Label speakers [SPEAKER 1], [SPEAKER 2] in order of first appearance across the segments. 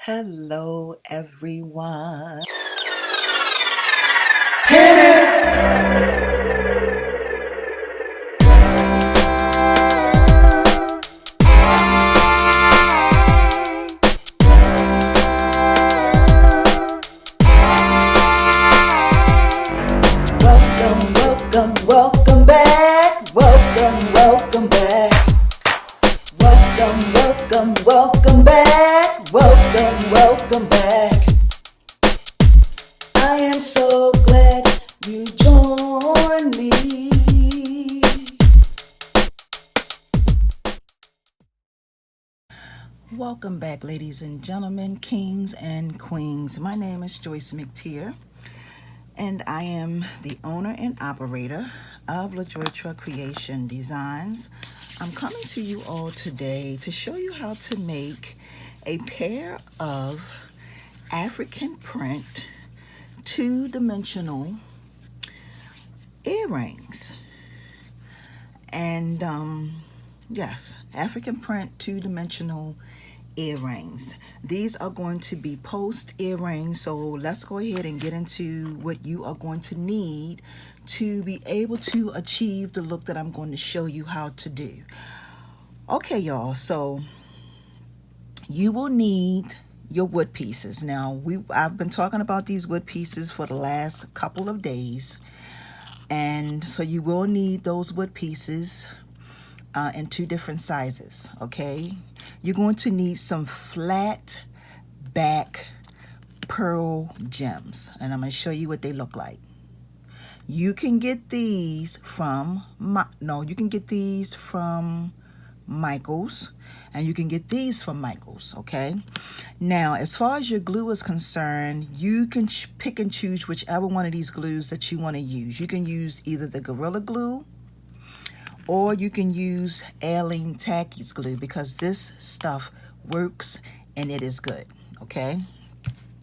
[SPEAKER 1] Hello, everyone. Welcome back. Welcome back. Welcome back. Welcome back. I am so glad you joined me. Welcome back, ladies and gentlemen, kings and queens. My name is Joyce McTeer, and I am the owner and operator of LaJoy Truck Creation Designs. I'm coming to you all today to show you how to make a pair of African print two-dimensional earrings. And yes, African print two-dimensional earrings. These are going to be post earrings, so let's go ahead and get into what you are going to need to be able to achieve the look that I'm going to show you how to do. Okay, y'all, so you will need your wood pieces. Now, I've been talking about these wood pieces for the last couple of days, and so you will need those wood pieces in two different sizes. Okay, you're going to need some flat back pearl gems, and I'm going to show you what they look like. You can get these from Michael's, and you can get these from Michael's. Okay, now as far as your glue is concerned, you can pick and choose whichever one of these glues that you want to use. You can use either the Gorilla Glue, or you can use Alline Tacky's glue, because this stuff works and it is good. Okay,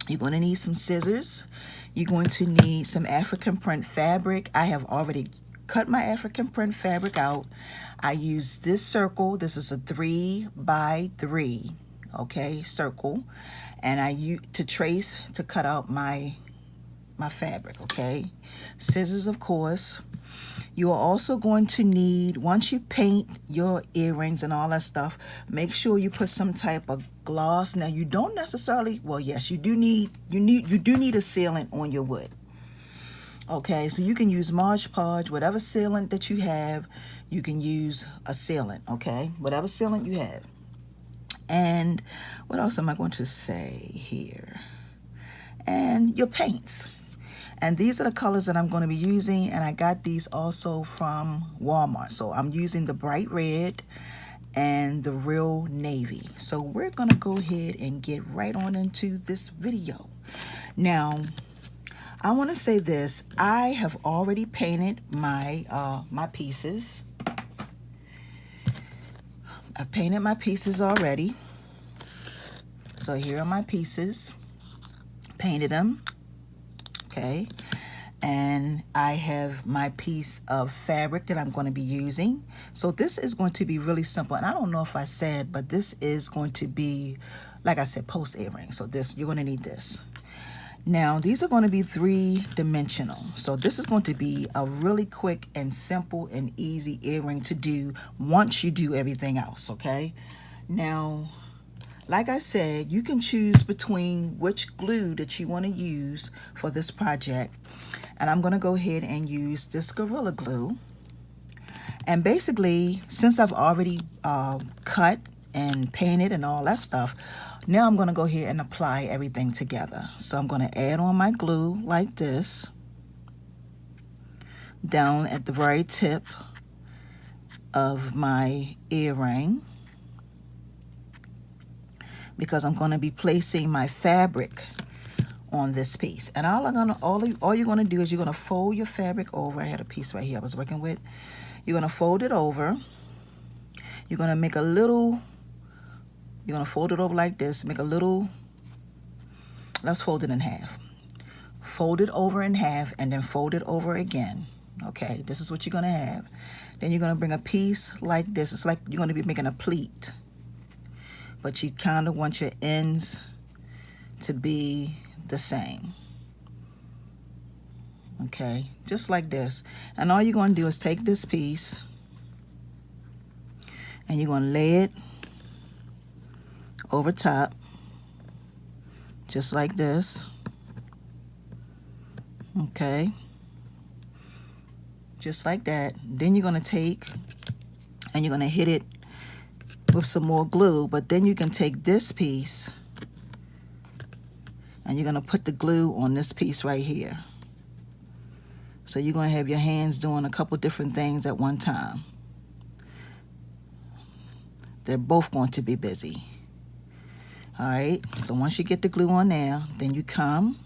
[SPEAKER 1] you're going to need some scissors. You're going to need some African print fabric. I have already cut my African print fabric out. I use this circle. This is a 3x3, okay, circle, and I use to cut out my fabric. Okay, scissors, of course. You are also going to need, once you paint your earrings and all that stuff, make sure you put some type of gloss. Now, you don't necessarily, well, yes, you do need a sealant on your wood. Okay, so you can use Mod Podge, whatever sealant that you have, you can use a sealant. Okay, whatever sealant you have. And what else am I going to say here? And your paints. And these are the colors that I'm going to be using, and I got these also from Walmart. So I'm using the bright red and the real navy. So we're going to go ahead and get right on into this video. Now, I want to say this. I have already painted my my pieces. I've painted my pieces already. So here are my pieces. Painted them. Okay, and I have my piece of fabric that I'm going to be using. So this is going to be really simple, and I don't know if I said, but this is going to be, like I said, post earring. So this, you're going to need this. Now, these are going to be three-dimensional. So this is going to be a really quick and simple and easy earring to do once you do everything else. Okay, now, like I said, you can choose between which glue that you want to use for this project. And I'm going to go ahead and use this Gorilla Glue. And basically, since I've already cut and painted and all that stuff, now I'm going to go ahead and apply everything together. So I'm going to add on my glue like this, down at the very tip of my earring, because I'm going to be placing my fabric on this piece. And all you're going to do is you're going to fold your fabric over. I had a piece right here I was working with. You're going to fold it over. You're going to make a little, you're going to fold it over like this, make a little, let's fold it in half. Fold it over in half and then fold it over again. Okay, this is what you're going to have. Then you're going to bring a piece like this. It's like you're going to be making a pleat, but you kind of want your ends to be the same. Okay, just like this. And all you're going to do is take this piece and you're going to lay it over top, just like this. Okay, just like that. Then you're going to take and you're going to hit it with some more glue, but then you can take this piece and you're going to put the glue on this piece right here. So you're going to have your hands doing a couple different things at one time. They're both going to be busy. All right, so once you get the glue on there, then you come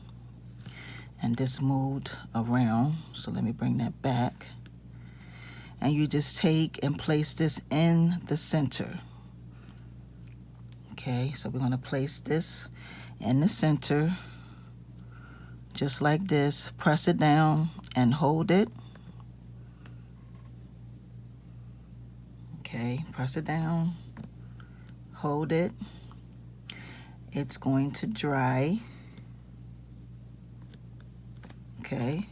[SPEAKER 1] and this moved around. So let me bring that back. And you just take and place this in the center. Okay, so we're going to place this in the center, just like this. Press it down and hold it. Okay, press it down, hold it. It's going to dry. Okay,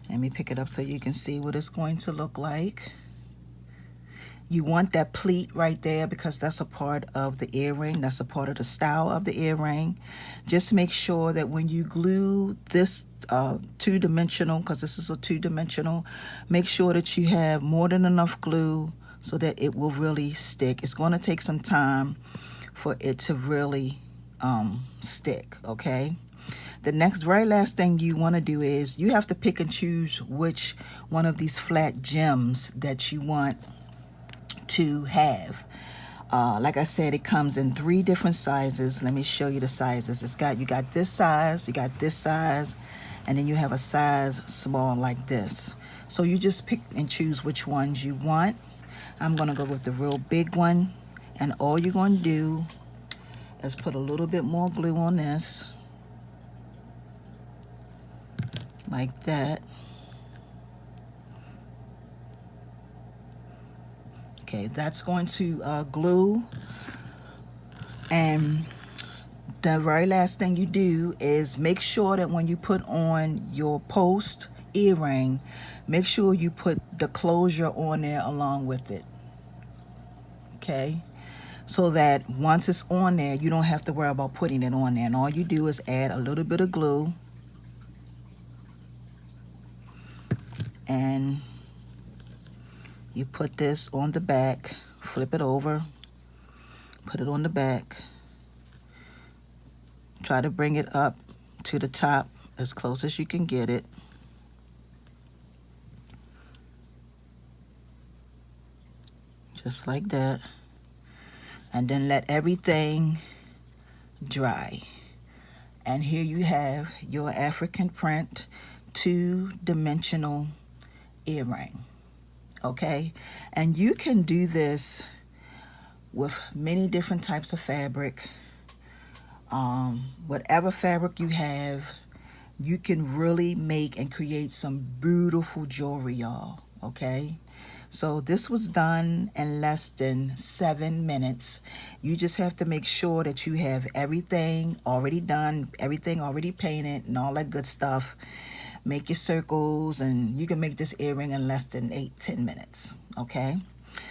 [SPEAKER 1] let me pick it up so you can see what it's going to look like. You want that pleat right there because that's a part of the earring. That's a part of the style of the earring. Just make sure that when you glue this two-dimensional, because this is a two-dimensional, make sure that you have more than enough glue so that it will really stick. It's going to take some time for it to really stick, okay? The next, very last thing you want to do is you have to pick and choose which one of these flat gems that you want to have. Like I said, it comes in 3 different sizes. Let me show you the sizes. You got this size, you got this size, and then you have a size small like this. So you just pick and choose which ones you want. I'm gonna go with the real big one, and all you're gonna do is put a little bit more glue on this, like that. Okay, that's going to glue. And the very last thing you do is make sure that when you put on your post earring, make sure you put the closure on there along with it. Okay, so that once it's on there, you don't have to worry about putting it on there. And all you do is add a little bit of glue and you put this on the back, flip it over, put it on the back, try to bring it up to the top as close as you can get it. Just like that. And then let everything dry. And here you have your African print two-dimensional earring. Okay, and you can do this with many different types of fabric. Whatever fabric you have, you can really make and create some beautiful jewelry, y'all. Okay, so this was done in less than 7 minutes. You just have to make sure that you have everything already done, everything already painted and all that good stuff. Make your circles, and you can make this earring in less than 8-10 minutes. Okay,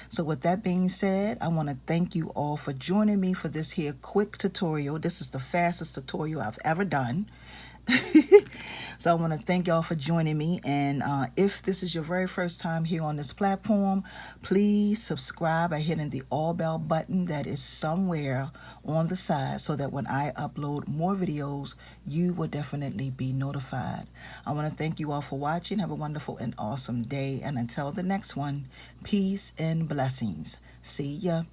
[SPEAKER 1] so with that being said, I want to thank you all for joining me for this here quick tutorial. This is the fastest tutorial I've ever done. So I want to thank y'all for joining me, and if this is your very first time here on this platform, please subscribe by hitting the all bell button that is somewhere on the side so that when I upload more videos, you will definitely be notified. I want to thank you all for watching. Have a wonderful and awesome day, and until the next one, peace and blessings. See ya.